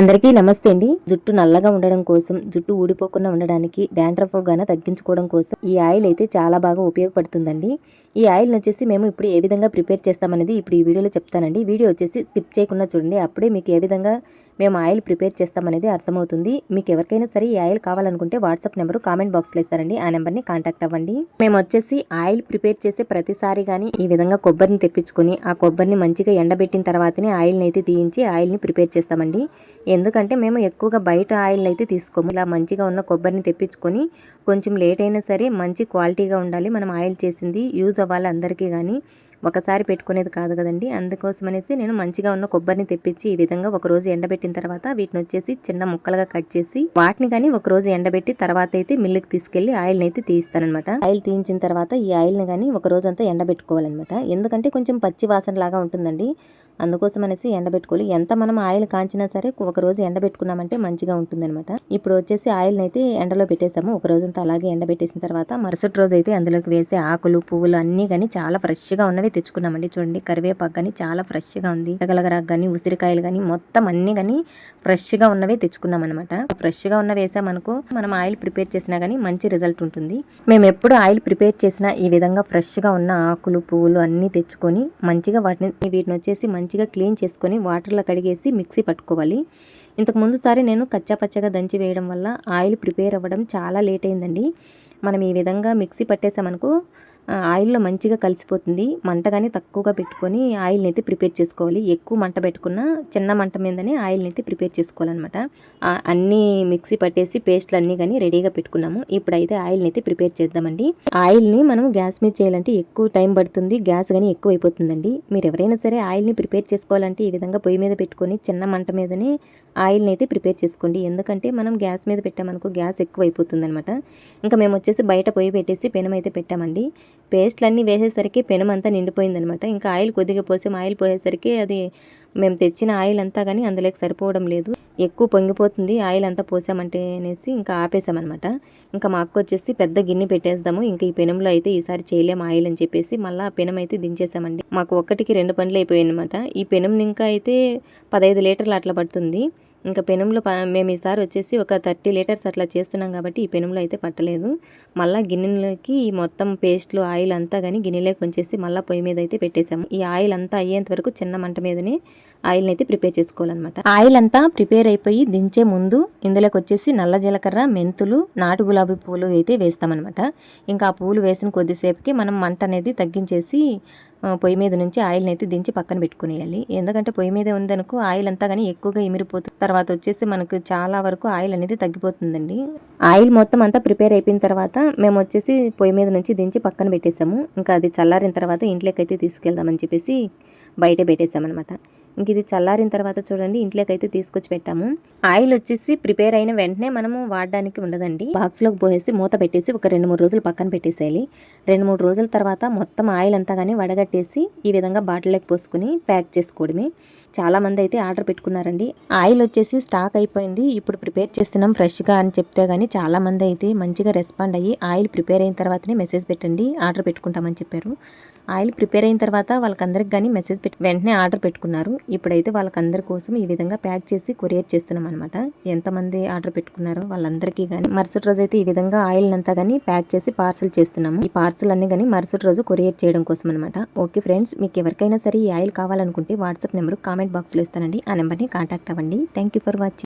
అందరికీ నమస్తే అండి. జుట్టు నల్లగా ఉండడం కోసం, జుట్టు ఊడిపోకుండా ఉండడానికి, డాండ్రఫ్ గాన తగ్గించుకోవడం కోసం ఈ ఆయిల్ అయితే చాలా బాగా ఉపయోగపడుతుందండి. ఈ ఆయిల్ వచ్చేసి మేము ఇప్పుడు ఏ విధంగా ప్రిపేర్ చేస్తామనేది ఇప్పుడు ఈ వీడియోలో చెప్తానండి. వీడియో వచ్చేసి స్కిప్ చేయకుండా చూడండి. అప్పుడే మీకు ఏ విధంగా మేము ఆయిల్ ప్రిపేర్ చేస్తామనేది అర్థమవుతుంది. మీకు ఎవరికైనా సరే ఈ ఆయిల్ కావాలనుకుంటే వాట్సాప్ నెంబరు కామెంట్ బాక్స్లో ఇస్తారండి. ఆ నెంబర్ని కాంటాక్ట్ అవ్వండి. మేము వచ్చేసి ఆయిల్ ప్రిపేర్ చేసే ప్రతిసారి కానీ ఈ విధంగా కొబ్బరిని తెప్పించుకొని ఆ కొబ్బరిని మంచిగా ఎండబెట్టిన తర్వాతనే ఆయిల్ని అయితే తీయించి ఆయిల్ని ప్రిపేర్ చేస్తామండి. ఎందుకంటే మేము ఎక్కువగా బయట ఆయిల్ అయితే తీసుకోము. ఇలా మంచిగా ఉన్న కొబ్బరిని తెప్పించుకొని కొంచెం లేట్ అయినా సరే మంచి క్వాలిటీగా ఉండాలి. మనం ఆయిల్ చేసింది యూజ్ అవ్వాలి అందరికీ, కానీ ఒకసారి పెట్టుకునేది కాదు కదండి. అందుకోసం అనేసి నేను మంచిగా ఉన్న కొబ్బరిని తెప్పించి ఈ విధంగా ఒకరోజు ఎండబెట్టిన తర్వాత వీటిని వచ్చేసి చిన్న ముక్కలుగా కట్ చేసి వాటిని కానీ ఒకరోజు ఎండబెట్టి తర్వాత అయితే మిల్లుకి తీసుకెళ్లి ఆయిల్ని అయితే తీయిస్తానమాట. ఆయిల్ తీయించిన తర్వాత ఈ ఆయిల్ని కానీ ఒక రోజు అంతా ఎండబెట్టుకోవాలన్నమాట. ఎందుకంటే కొంచెం పచ్చి వాసన లాగా ఉంటుందండి. అందుకోసం అనేసి ఎండబెట్టుకోవాలి. ఎంత మనం ఆయిల్ కాంచినా సరే ఒక రోజు ఎండబెట్టుకున్నామంటే మంచిగా ఉంటుందన్నమాట. ఇప్పుడు వచ్చేసి ఆయిల్ని అయితే ఎండలో పెట్టేసాము. ఒక రోజంతా అలాగే ఎండబెట్టేసిన తర్వాత మరుసటి రోజు అయితే అందులోకి వేసే ఆకులు పువ్వులు అన్నీ కానీ చాలా ఫ్రెష్గా ఉన్నవి తెచ్చుకున్నామండి. చూడండి, కరివేపాకు కానీ చాలా ఫ్రెష్గా ఉంది. తగలగరాకు కానీ ఉసిరికాయలు కానీ మొత్తం అన్ని కానీ ఫ్రెష్గా ఉన్నవి తెచ్చుకున్నాం అనమాట. ఫ్రెష్గా ఉన్నవి వేసామనుకో మనం ఆయిల్ ప్రిపేర్ చేసినా కానీ మంచి రిజల్ట్ ఉంటుంది. మేము ఎప్పుడు ఆయిల్ ప్రిపేర్ చేసినా ఈ విధంగా ఫ్రెష్గా ఉన్న ఆకులు పువ్వులు అన్నీ తెచ్చుకొని మంచిగా వీటిని వచ్చేసి మంచిగా క్లీన్ చేసుకొని వాటర్లో కడిగేసి మిక్సీ పట్టుకోవాలి. ఇంతకు ముందు సారి నేను కచ్చా పచ్చగా దంచి వేయడం వల్ల ఆయిల్ ప్రిపేర్ అవ్వడం చాలా లేట్ అయిందండి. మనం ఈ విధంగా మిక్సీ పట్టేసామనుకో ఆయిల్లో మంచిగా కలిసిపోతుంది. మంట కానీ తక్కువగా పెట్టుకొని ఆయిల్ని అయితే ప్రిపేర్ చేసుకోవాలి. ఎక్కువ మంట పెట్టుకున్న చిన్న మంట మీదనే ఆయిల్ని అయితే ప్రిపేర్ చేసుకోవాలన్నమాట. అన్నీ మిక్సీ పట్టేసి పేస్ట్లు అన్నీ కానీ రెడీగా పెట్టుకున్నాము. ఇప్పుడైతే ఆయిల్ని అయితే ప్రిపేర్ చేద్దామండి. ఆయిల్ని మనం గ్యాస్ మీద చేయాలంటే ఎక్కువ టైం పడుతుంది, గ్యాస్ కానీ ఎక్కువ అయిపోతుందండి. మీరు ఎవరైనా సరే ఆయిల్ని ప్రిపేర్ చేసుకోవాలంటే ఈ విధంగా పొయ్యి మీద పెట్టుకొని చిన్న మంట మీదనే ఆయిల్ని అయితే ప్రిపేర్ చేసుకోండి. ఎందుకంటే మనం గ్యాస్ మీద పెట్టామనుకో గ్యాస్ ఎక్కువ అయిపోతుంది అనమాట. ఇంకా మేము వచ్చేసి బయట పొయ్యి పెట్టేసి పెనం అయితే పెట్టామండి. పేస్ట్లన్నీ వేసేసరికి పెనం అంతా నిండిపోయిందనమాట. ఇంకా ఆయిల్ కొద్దిగా పోసాం. ఆయిల్ పోయేసరికి అది మేము తెచ్చిన ఆయిల్ అంతా కానీ అందులోకి సరిపోవడం లేదు, ఎక్కువ పొంగిపోతుంది ఆయిల్ అంతా పోసామంటే అనేసి ఇంకా ఆపేసామన్నమాట. ఇంకా మా అక్క వచ్చేసి పెద్ద గిన్నె పెట్టేద్దాము, ఇంకా ఈ పెనంలో అయితే ఈసారి చేయలేము ఆయిల్ అని చెప్పేసి మళ్ళీ ఆ పెనం అయితే దించేసామండి. మాకు ఒక్కటికి 2 పనులు అయిపోయాయి అనమాట. ఈ పెనం ఇంకా అయితే 15 లీటర్లు అట్లా పడుతుంది. ఇంకా పెనంలో మేము ఈసారి వచ్చేసి ఒక 30 లీటర్స్ అట్లా చేస్తున్నాం కాబట్టి ఈ పెనంలో అయితే పట్టలేదు. మళ్ళీ గిన్నెలోకి మొత్తం పేస్ట్లు ఆయిల్ అంతా కానీ గిన్నెలోకి వచ్చేసి మళ్ళీ పొయ్యి మీద అయితే పెట్టేసాము. ఈ ఆయిల్ అంతా అయ్యేంత వరకు చిన్న మంట మీదనే ఆయిల్ని అయితే ప్రిపేర్ చేసుకోవాలన్నమాట. ఆయిల్ అంతా ప్రిపేర్ అయిపోయి దించే ముందు ఇందులోకి వచ్చేసి నల్ల జీలకర్ర, మెంతులు, నాటు గులాబీ పూలు అయితే వేస్తామన్నమాట. ఇంకా ఆ పూలు వేసిన కొద్దిసేపుకి మనం మంట అనేది తగ్గించేసి పొయ్యి మీద నుంచి ఆయిల్ని అయితే దించి పక్కన పెట్టుకునేయాలి. ఎందుకంటే పొయ్యి మీదే ఉందనుకో ఆయిల్ అంతా కానీ ఎక్కువగా ఇమిరిపోతుంది. తర్వాత వచ్చేసి మనకు చాలా వరకు ఆయిల్ అనేది తగ్గిపోతుందండి. ఆయిల్ మొత్తం అంతా ప్రిపేర్ అయిపోయిన తర్వాత మేము వచ్చేసి పొయ్యి మీద నుంచి దించి పక్కన పెట్టేసాము. ఇంకా అది చల్లారిన తర్వాత ఇంట్లోకి అయితే తీసుకెళ్దామని చెప్పేసి బయట పెట్టేసామన్నమాట. ఇంక ఇది చల్లారిన తర్వాత చూడండి ఇంట్లోకి అయితే తీసుకొచ్చి పెట్టాము. ఆయిల్ వచ్చేసి ప్రిపేర్ అయిన వెంటనే మనము వాడడానికి ఉండదండి. బాక్స్లోకి పోసేసి మూత పెట్టేసి ఒక 2-3 రోజులు పక్కన పెట్టేసేయాలి. 2-3 రోజుల తర్వాత మొత్తం ఆయిల్ అంతా కానీ వడగట్టేసి ఈ విధంగా బాటిల్లోకి పోసుకుని ప్యాక్ చేసుకోవడమే. చాలా మంది అయితే ఆర్డర్ పెట్టుకున్నారండి. ఆయిల్ వచ్చేసి స్టాక్ అయిపోయింది, ఇప్పుడు ప్రిపేర్ చేస్తున్నాం ఫ్రెష్గా అని చెప్తే కానీ చాలా మంది అయితే మంచిగా రెస్పాండ్ అయ్యి ఆయిల్ ప్రిపేర్ అయిన తర్వాతనే మెసేజ్ పెట్టండి ఆర్డర్ పెట్టుకుంటామని చెప్పారు. ఆయిల్ ప్రిపేర్ అయిన తర్వాత వాళ్ళకందరికి కానీ మెసేజ్ పెట్టి వెంటనే ఆర్డర్ పెట్టుకున్నారు. ఇప్పుడైతే వాళ్ళకందరి కోసం ఈ విధంగా ప్యాక్ చేసి కొరియర్ చేస్తున్నాం అనమాట. ఎంతమంది ఆర్డర్ పెట్టుకున్నారో వాళ్ళందరికీ కానీ మరుసటి రోజు అయితే ఈ విధంగా ఆయిల్ అంతా కానీ ప్యాక్ చేసి పార్సల్ చేస్తున్నాము. ఈ పార్సల్ అన్ని కానీ మరుసటి రోజు కొరియర్ చేయడం కోసం అనమాట. ఓకే ఫ్రెండ్స్, మీకు ఎవరికైనా సరే ఈ ఆయిల్ కావాలనుకుంటే వాట్సాప్ నెంబర్ కామెంట్ బాక్స్లో ఇస్తానండి. ఆ నెంబర్ని కాంటాక్ట్ అవ్వండి. Thank you for watching.